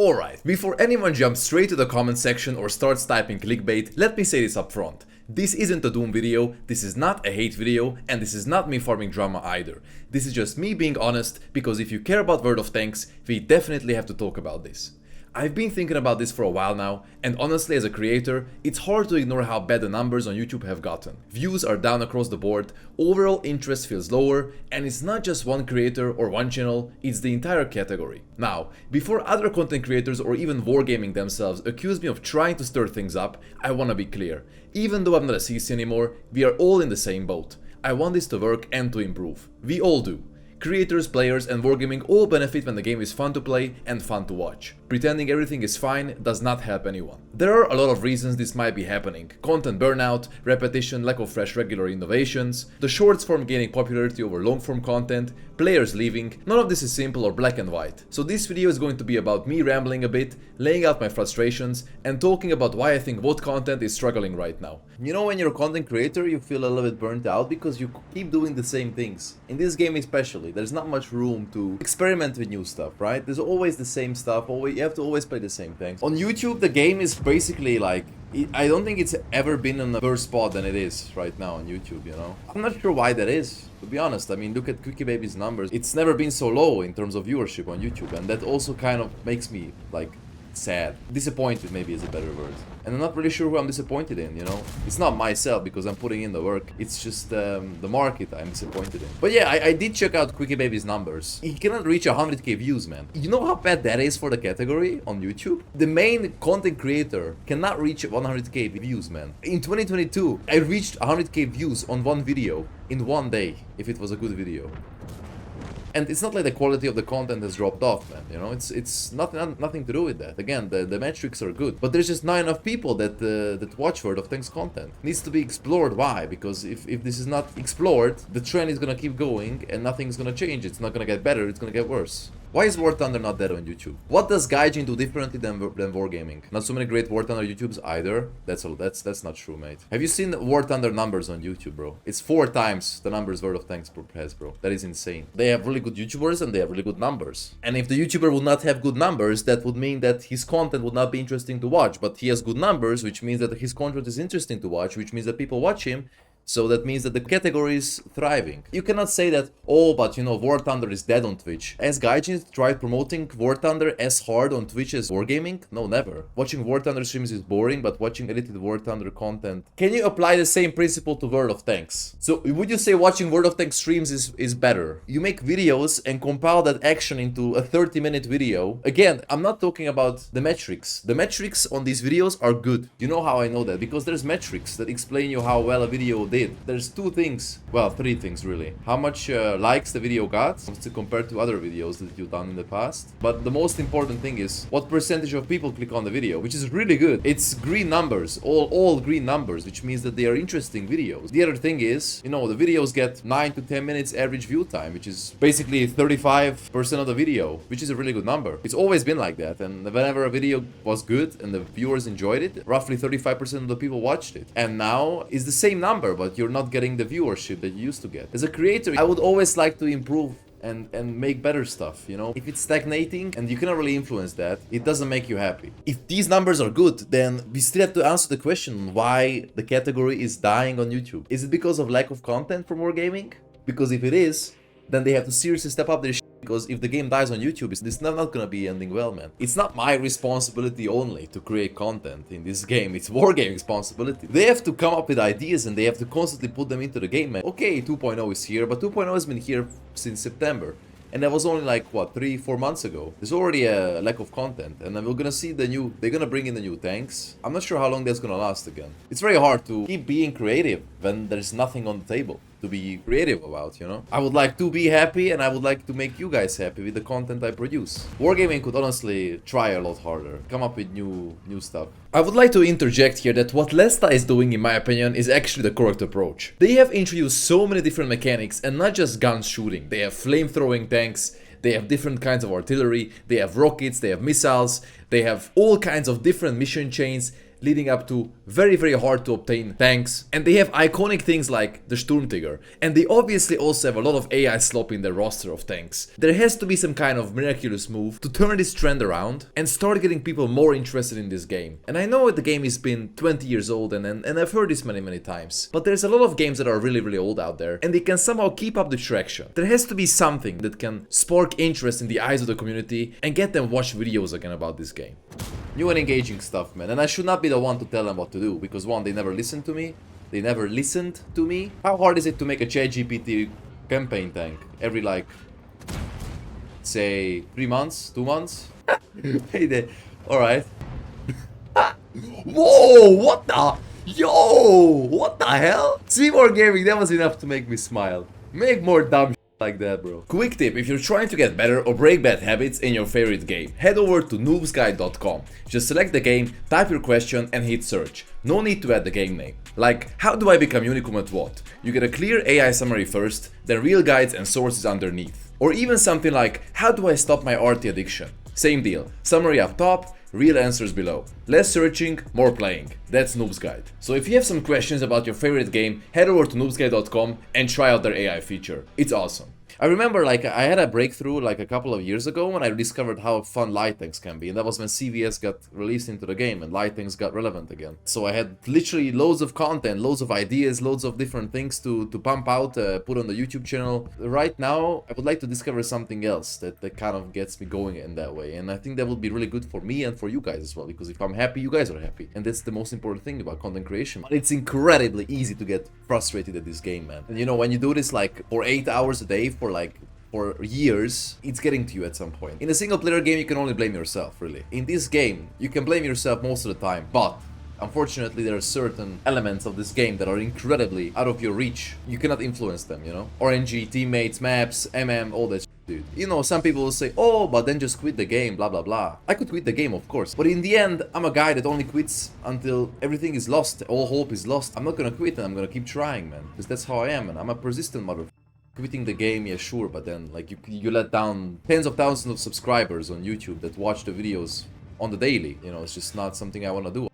Alright, before anyone jumps straight to the comment section or starts typing clickbait, let me say this up front. This isn't a doom video, this is not a hate video, and this is not me farming drama either. This is just me being honest, because if you care about World of Tanks, we definitely have to talk about this. I've been thinking about this for a while now, and honestly as a creator, it's hard to ignore how bad the numbers on YouTube have gotten. Views are down across the board, overall interest feels lower, and it's not just one creator or one channel, it's the entire category. Now, before other content creators or even Wargaming themselves accuse me of trying to stir things up, I wanna be clear. Even though I'm not a CC anymore, we are all in the same boat. I want this to work and to improve. We all do. Creators, players and Wargaming all benefit when the game is fun to play and fun to watch. Pretending everything is fine does not help anyone. There are a lot of reasons this might be happening. Content burnout, repetition, lack of fresh regular innovations, the shorts form gaining popularity over long form content, players leaving. None of this is simple or black and white. So this video is going to be about me rambling a bit, laying out my frustrations and talking about why I think WoT content is struggling right now. You know, when you're a content creator you feel a little bit burnt out because you keep doing the same things. In this game especially, there's not much room to experiment with new stuff, right? There's always the same stuff, you have to always play the same things. On YouTube, the game is basically like, I don't think it's ever been on a worse spot than it is right now on YouTube, you know? I'm not sure why that is, to be honest. I mean, look at Quickie Baby's numbers. It's never been so low in terms of viewership on YouTube, and that also kind of makes me, like, sad. Disappointed maybe is a better word. And I'm not really sure who I'm disappointed in, you know? It's not myself because I'm putting in the work. It's just the market I'm disappointed in. But yeah, I did check out Quickie Baby's numbers. He cannot reach 100k views, man. You know how bad that is for the category on YouTube? The main content creator cannot reach 100k views, man. In 2022, I reached 100k views on one video in one day, if it was a good video. And it's not like the quality of the content has dropped off, man, you know, it's nothing to do with that. Again, the metrics are good, but there's just not enough people that watch World of Tanks content. It needs to be explored. Why? Because if this is not explored, the trend is gonna keep going and nothing's gonna change. It's not gonna get better, it's gonna get worse. Why is War Thunder not dead on YouTube? What does Gaijin do differently than Wargaming? Not so many great War Thunder YouTubes either. That's not true, mate. Have you seen War Thunder numbers on YouTube, bro? It's 4 times the numbers World of Tanks has, bro. That is insane. They have really good YouTubers and they have really good numbers. And if the YouTuber would not have good numbers, that would mean that his content would not be interesting to watch. But he has good numbers, which means that his content is interesting to watch, which means that people watch him. So that means that the category is thriving. You cannot say that, oh, but you know, War Thunder is dead on Twitch. Has Gaijin tried promoting War Thunder as hard on Twitch as Wargaming? No, never. Watching War Thunder streams is boring, but watching edited War Thunder content... Can you apply the same principle to World of Tanks? So, would you say watching World of Tanks streams is better? You make videos and compile that action into a 30-minute video. Again, I'm not talking about the metrics. The metrics on these videos are good. You know how I know that? Because there's metrics that explain you how well a video did. There's 2 things, well 3 things really. How much likes the video got compared to other videos that you've done in the past. But the most important thing is what percentage of people click on the video, which is really good. It's green numbers, all green numbers, which means that they are interesting videos. The other thing is, you know, the videos get 9 to 10 minutes average view time, which is basically 35% of the video, which is a really good number. It's always been like that, and whenever a video was good and the viewers enjoyed it, roughly 35% of the people watched it. And now it's the same number, but you're not getting the viewership that you used to get. As a creator, I would always like to improve and make better stuff, you know? If it's stagnating and you cannot really influence that, it doesn't make you happy. If these numbers are good, then we still have to answer the question why the category is dying on YouTube. Is it because of lack of content from Wargaming? Because if it is, then they have to seriously step up their shit, because if the game dies on YouTube, it's not gonna be ending well, man. It's not my responsibility only to create content in this game, it's Wargaming's responsibility. They have to come up with ideas and they have to constantly put them into the game, man. Okay, 2.0 is here, but 2.0 has been here since September. And that was only like, what, 3-4 months ago. There's already a lack of content. And then we're gonna see they're gonna bring in the new tanks. I'm not sure how long that's gonna last again. It's very hard to keep being creative when there's nothing on the table to be creative about, you know? I would like to be happy and I would like to make you guys happy with the content I produce. Wargaming could honestly try a lot harder, come up with new stuff. I would like to interject here that what Lesta is doing, in my opinion, is actually the correct approach. They have introduced so many different mechanics and not just gun shooting. They have flame-throwing tanks, they have different kinds of artillery, they have rockets, they have missiles, they have all kinds of different mission chains. leading up to very hard to obtain tanks, and they have iconic things like the Sturmtiger, and they obviously also have a lot of AI slop in their roster of tanks. There has to be some kind of miraculous move to turn this trend around and start getting people more interested in this game. And I know the game has been 20 years old and I've heard this many times, but there's a lot of games that are really old out there and they can somehow keep up the traction. There has to be something that can spark interest in the eyes of the community and get them watch videos again about this game. New and engaging stuff, man, and I should not be the one to tell them what to do, because one, they never listened to me. They never listened to me. How hard is it to make a ChatGPT campaign tank every, like, say 3 months, 2 months? Hey there. Alright. Whoa, what the? Yo, what the hell? See, Wargaming, that was enough to make me smile. Make more dumb like that, bro. Quick tip, if you're trying to get better or break bad habits in your favorite game, head over to noobsguide.com. Just select the game, type your question and hit search. No need to add the game name. Like, how do I become unicorn at WoT? You get a clear AI summary first, then real guides and sources underneath. Or even something like, how do I stop my RT addiction? Same deal, summary up top, real answers below. Less searching, more playing. That's Noob's Guide. So if you have some questions about your favorite game, head over to noobsguide.com and try out their AI feature. It's awesome. I remember, like, I had a breakthrough like a couple of years ago when I discovered how fun light tanks can be, and that was when CVS got released into the game and light tanks got relevant again. So I had literally loads of content, loads of ideas, loads of different things to pump out, put on the YouTube channel. Right now, I would like to discover something else that kind of gets me going in that way, and I think that would be really good for me and for you guys as well, because if I'm happy, you guys are happy, and that's the most important thing about content creation. But it's incredibly easy to get frustrated at this game, man. And you know, when you do this like for 8 hours a day for years, it's getting to you at some point. In a single player game, you can only blame yourself, really. In this game, you can blame yourself most of the time, but unfortunately, there are certain elements of this game that are incredibly out of your reach. You cannot influence them, you know? RNG, teammates, maps, all that shit, dude. You know, some people will say, oh, but then just quit the game, blah, blah, blah. I could quit the game, of course. But in the end, I'm a guy that only quits until everything is lost. All hope is lost. I'm not gonna quit and I'm gonna keep trying, man. Because that's how I am, and I'm a persistent motherfucker. Quitting the game, yeah, sure, but then, like, you let down tens of thousands of subscribers on YouTube that watch the videos on the daily. You know, it's just not something I want to do.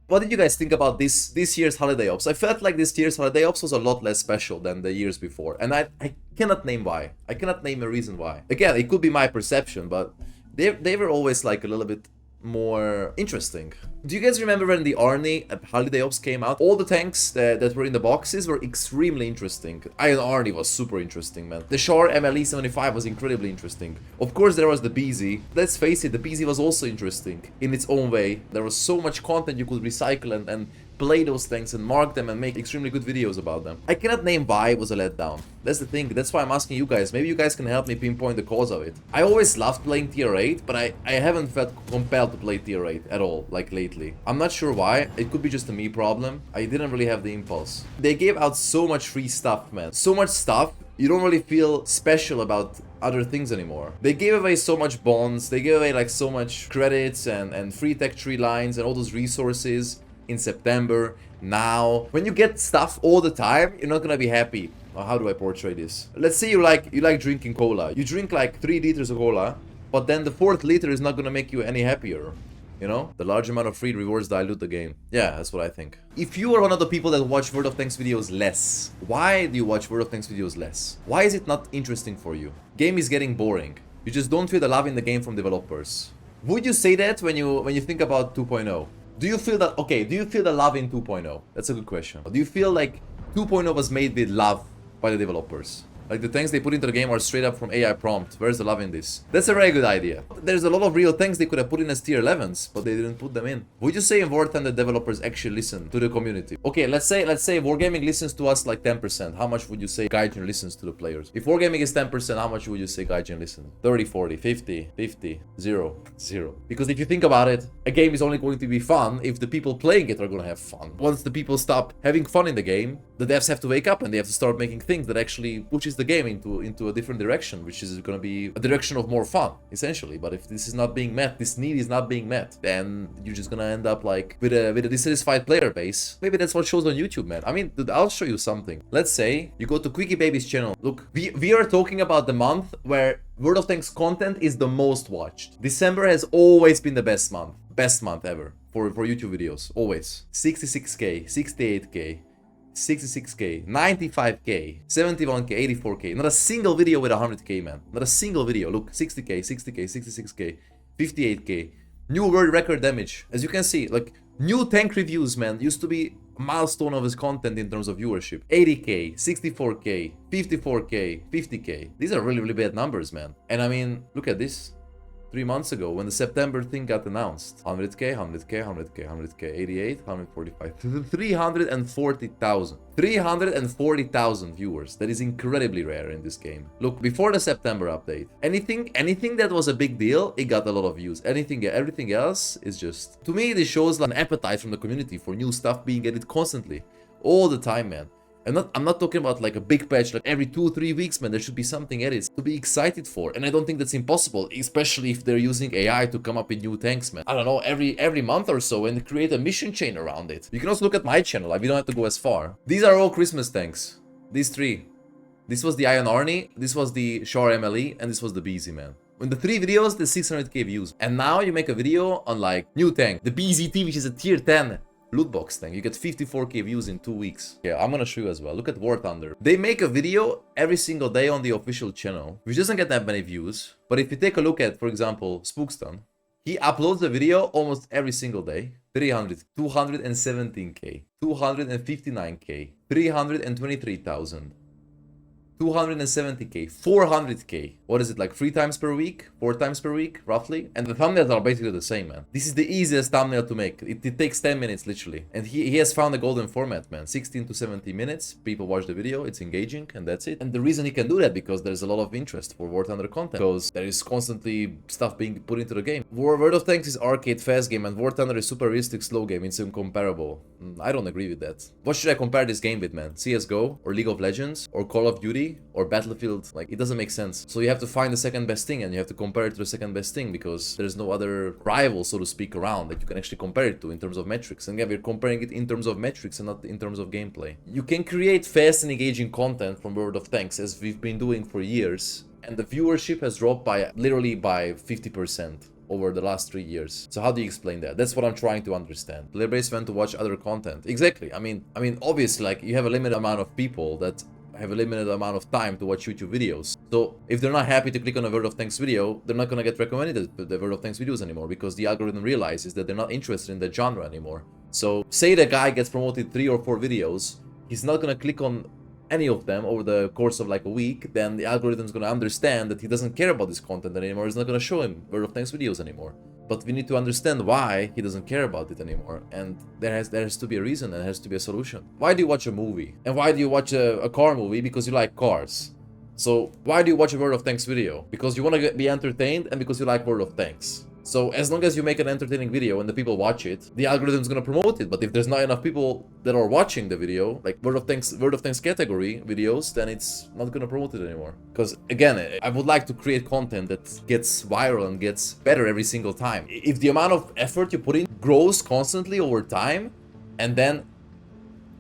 What did you guys think about this year's Holiday Ops? I felt like this year's Holiday Ops was a lot less special than the years before, and I cannot name why. I cannot name a reason why. Again, it could be my perception, but they were always like a little bit more interesting. Do you guys remember when the Arnie Holiday Ops came out? All the tanks that were in the boxes were extremely interesting. Iron Arnie was super interesting, man. The Char MLE-75 was incredibly interesting. Of course, there was the BZ. Let's face it, the BZ was also interesting in its own way. There was so much content you could recycle and play those things and mark them and make extremely good videos about them. I cannot name why it was a letdown. That's the thing. That's why I'm asking you guys. Maybe you guys can help me pinpoint the cause of it. I always loved playing tier 8, but I haven't felt compelled to play tier 8 at all, like lately. I'm not sure why. It could be just a me problem. I didn't really have the impulse. They gave out so much free stuff, man. So much stuff. You don't really feel special about other things anymore. They gave away so much bonds. They gave away like so much credits and free tech tree lines and all those resources in September. Now, when you get stuff all the time, you're not gonna be happy. How do I portray this? Let's say you like drinking cola. You drink like 3 liters of cola, but then the 4th liter is not gonna make you any happier. You know, the large amount of free rewards dilute the game. Yeah, that's what I think. If you are one of the people that watch World of Tanks videos less, why do you watch World of Tanks videos less? Why is it not interesting for you? Game is getting boring. You just don't feel the love in the game from developers. Would you say that when you think about 2.0? Do you feel that, okay, do you feel the love in 2.0? That's a good question. Do you feel like 2.0 was made with love by the developers? Like the tanks they put into the game are straight up from AI prompt. Where's the love in this? That's a very good idea. There's a lot of real tanks they could have put in as tier 11s, but they didn't put them in. Would you say in Wartime the developers actually listen to the community? Okay, let's say Wargaming listens to us like 10%. How much would you say Gaijin listens to the players? If Wargaming is 10%, how much would you say Gaijin listen? 30, 40, 50, 50, 0, 0. Because if you think about it, a game is only going to be fun if the people playing it are going to have fun. Once the people stop having fun in the game, the devs have to wake up and they have to start making things that actually pushes the game into a different direction, which is going to be a direction of more fun, essentially. But if this is not being met, this need is not being met, then you're just gonna end up like with a dissatisfied player base. Maybe that's what shows on YouTube, man. I mean, dude, I'll show you something. Let's say you go to Quickie Baby's channel. Look, we are talking about the month where World of Tanks content is the most watched. December has always been the best month ever for YouTube videos, always. 66k, 68k, 66k, 95k, 71k, 84k. Not a single video with 100k, man. Not a single video. Look, 60k, 60k, 66k, 58k. New world record damage. As you can see, like, new tank reviews, man, used to be a milestone of his content in terms of viewership. 80k, 64k, 54k, 50k. These are really, really bad numbers, man. And I mean, look at this. 3 months ago, when the September thing got announced, 100k, 100k, 100k, 100k, 88, 145, 340,000. 340,000 viewers. That is incredibly rare in this game. Look, before the September update, anything that was a big deal, it got a lot of views. Everything else is just... To me, this shows like an appetite from the community for new stuff being added constantly. All the time, man. I'm not talking about like a big patch, like every 2-3 weeks, man. There should be something added to be excited for. And I don't think that's impossible, especially if they're using AI to come up with new tanks, man. I don't know, every month or so, and create a mission chain around it. You can also look at my channel, like, we don't have to go as far. These are all Christmas tanks. These three. This was the Iron Arnie, this was the Char MLE, and this was the BZ, man. In the 3 videos, the 600k views. And now you make a video on like new tank, the BZT, which is a tier 10 loot box thing. You get 54k views in 2 weeks. Yeah, I'm gonna show you as well. Look at War Thunder. They make a video every single day on the official channel, which doesn't get that many views. But if you take a look at, for example, Spookston, he uploads a video almost every single day. 300, 217k, 259k, 323,000. 270k, 400k. What is it, like 3 times per week? 4 times per week, roughly? And the thumbnails are basically the same, man. This is the easiest thumbnail to make. It takes 10 minutes, literally. And he has found a golden format, man. 16 to 70 minutes. People watch the video, it's engaging, and that's it. And the reason he can do that, because there's a lot of interest for War Thunder content. Because there is constantly stuff being put into the game. World of Tanks is arcade fast game, and War Thunder is super realistic slow game. It's incomparable. I don't agree with that. What should I compare this game with, man? CSGO? Or League of Legends? Or Call of Duty? Or Battlefield? Like, it doesn't make sense. So you have to find the second best thing, and you have to compare it to the second best thing, because there's no other rival, so to speak, around that you can actually compare it to in terms of metrics. And yeah, we're comparing it in terms of metrics and not in terms of gameplay. You can create fast and engaging content from World of Tanks, as we've been doing for years, and the viewership has dropped by literally by 50% over the last 3 years. So how do you explain that? That's what I'm trying to understand. Player base went to watch other content. Exactly. I mean, obviously, like, you have a limited amount of people that have a limited amount of time to watch YouTube videos. So if they're not happy to click on a World of Tanks video, they're not gonna get recommended the World of Tanks videos anymore, because the algorithm realizes that they're not interested in that genre anymore. So say the guy gets promoted 3 or 4 videos, he's not gonna click on any of them over the course of like a week. Then the algorithm's gonna understand that he doesn't care about this content anymore. It's not gonna show him World of Tanks videos anymore. But we need to understand why he doesn't care about it anymore, and there has to be a reason, and there has to be a solution. Why do you watch a movie? And why do you watch a car movie? Because you like cars. So why do you watch a World of Tanks video? Because you want to be entertained, and because you like World of Tanks. So as long as you make an entertaining video and the people watch it, the algorithm's gonna promote it. But if there's not enough people that are watching the video, like World of Tanks category videos, then it's not gonna promote it anymore. Because again, I would like to create content that gets viral and gets better every single time. If the amount of effort you put in grows constantly over time, and then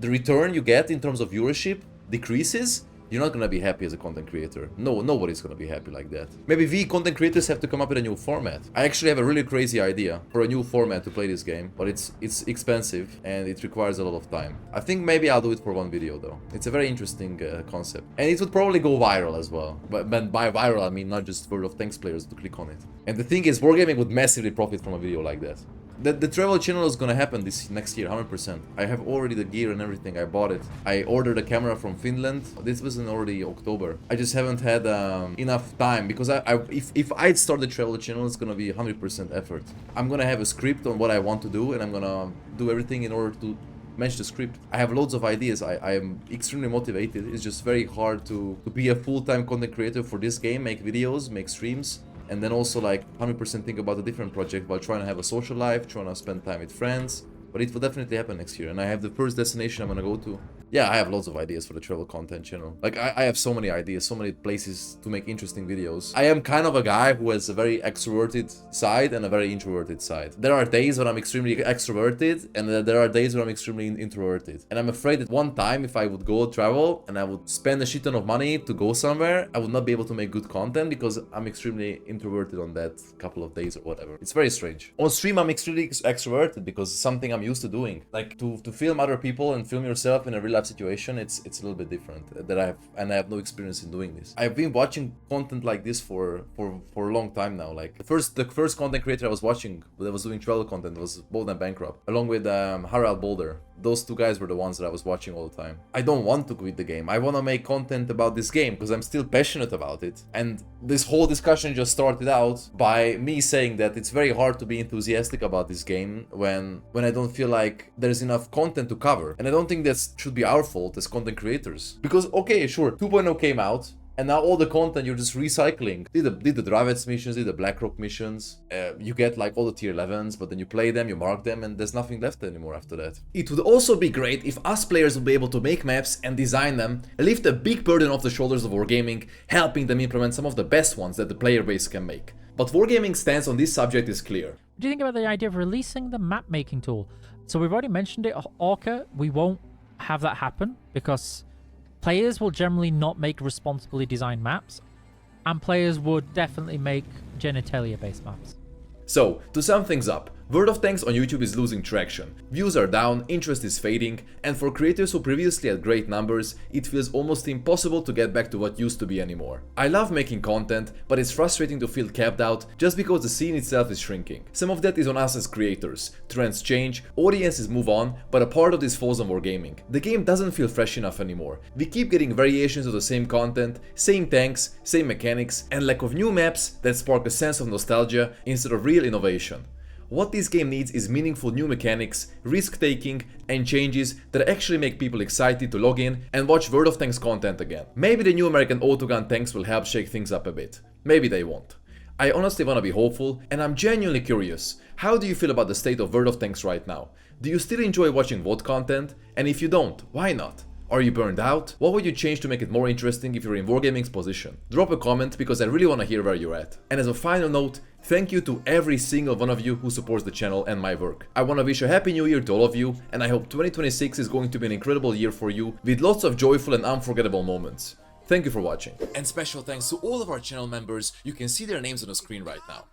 the return you get in terms of viewership decreases, you're not gonna be happy as a content creator. No, nobody's gonna be happy like that. Maybe we content creators have to come up with a new format. I actually have a really crazy idea for a new format to play this game, but it's expensive and it requires a lot of time. I think maybe I'll do it for 1 video though. It's a very interesting concept, and it would probably go viral as well. But by viral, I mean not just World of Tanks players to click on it. And the thing is, Wargaming would massively profit from a video like that. The travel channel is gonna happen this next year, 100%. I have already the gear and everything. I bought it. I ordered a camera from Finland. This was in already October. I just haven't had enough time, because if I'd start the travel channel, it's gonna be 100% effort. I'm gonna have a script on what I want to do, and I'm gonna do everything in order to match the script. I have loads of ideas. I am extremely motivated. It's just very hard to be a full-time content creator for this game, make videos, make streams, and then also like 100% think about a different project while trying to have a social life, trying to spend time with friends. But it will definitely happen next year, and I have the first destination I'm gonna go to. Yeah, I have lots of ideas for the travel content channel. Like, I have so many ideas, so many places to make interesting videos. I am kind of a guy who has a very extroverted side and a very introverted side. There are days when I'm extremely extroverted, and there are days when I'm extremely introverted. And I'm afraid that one time, if I would go travel and I would spend a shit ton of money to go somewhere, I would not be able to make good content because I'm extremely introverted on that couple of days or whatever. It's very strange. On stream, I'm extremely extroverted because it's something I'm used to doing. Like, to film other people and film yourself in a real life situation, it's a little bit different. I have no experience in doing this. I've been watching content like this for a long time now. Like, the first content creator I was watching that was doing travel content was Bold and Bankrupt, along with Harald Boulder. Those two guys were the ones that I was watching all the time. I don't want to quit the game. I want to make content about this game because I'm still passionate about it. And this whole discussion just started out by me saying that it's very hard to be enthusiastic about this game when I don't feel like there's enough content to cover. And I don't think that should be our fault as content creators. Because, okay, sure, 2.0 came out, and now all the content you're just recycling. Did the Dravets missions, did the Blackrock missions. You get like all the tier 11s, but then you play them, you mark them, and there's nothing left anymore after that. It would also be great if us players would be able to make maps and design them, lift a big burden off the shoulders of Wargaming, helping them implement some of the best ones that the player base can make. But Wargaming's stance on this subject is clear. What do you think about the idea of releasing the map making tool? So we've already mentioned it, Orca, we won't have that happen because players will generally not make responsibly designed maps, and players would definitely make genitalia-based maps. So, to sum things up, World of Tanks on YouTube is losing traction, views are down, interest is fading, and for creators who previously had great numbers, it feels almost impossible to get back to what used to be anymore. I love making content, but it's frustrating to feel capped out just because the scene itself is shrinking. Some of that is on us as creators, trends change, audiences move on, but a part of this falls on Wargaming. The game doesn't feel fresh enough anymore. We keep getting variations of the same content, same tanks, same mechanics, and lack of new maps that spark a sense of nostalgia instead of real innovation. What this game needs is meaningful new mechanics, risk-taking, and changes that actually make people excited to log in and watch World of Tanks content again. Maybe the new American autogun tanks will help shake things up a bit. Maybe they won't. I honestly wanna be hopeful, and I'm genuinely curious. How do you feel about the state of World of Tanks right now? Do you still enjoy watching WoT content? And if you don't, why not? Are you burned out? What would you change to make it more interesting if you're in Wargaming's position? Drop a comment because I really want to hear where you're at. And as a final note, thank you to every single one of you who supports the channel and my work. I want to wish a happy new year to all of you, and I hope 2026 is going to be an incredible year for you with lots of joyful and unforgettable moments. Thank you for watching. And special thanks to all of our channel members. You can see their names on the screen right now.